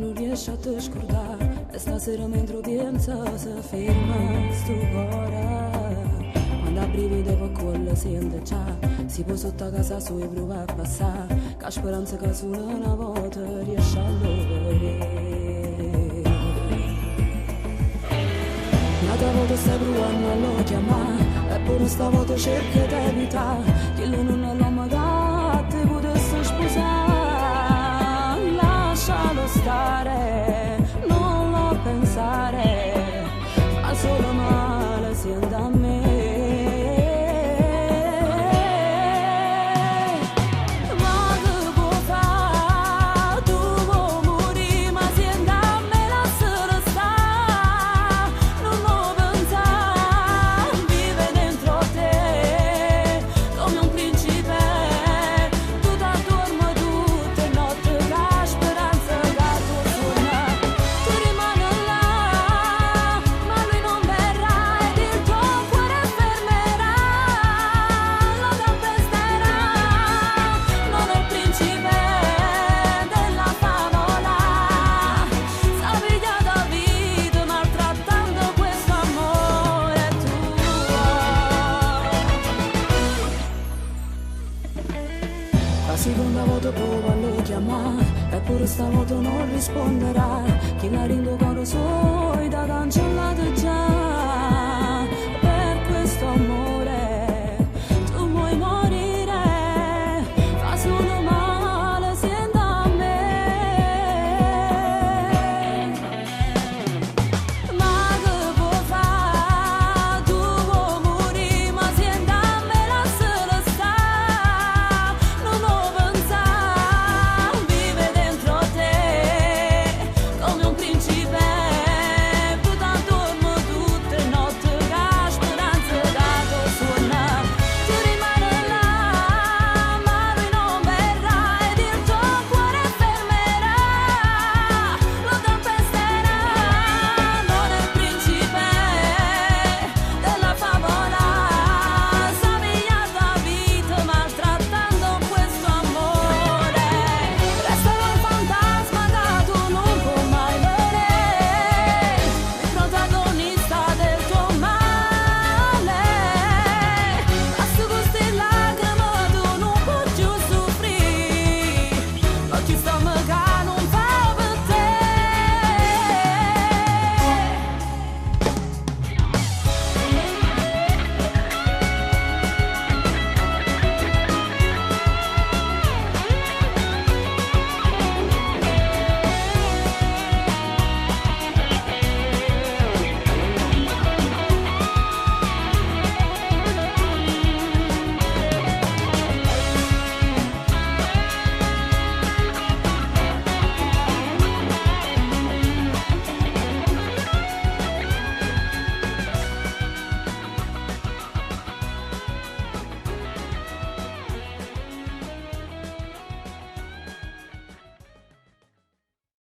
non riesci a te scordare. E stasera mentre piensa si ferma sto cuore. Quando a brivide per quello sente già, si può sotto a casa sua e prova a passare, che speranza che solo una volta riesce a vedere. Un'altra volta stai provando a lo chiamare, eppure stavolta cerca di evitare, che lui non l'ho mai dato, ti potesse sposare. Lascialo stare, non lo pensare, fa solo male, senta a me. La seconda volta prova a lo chiamare, eppure stavolta non risponderà. Chi la rindo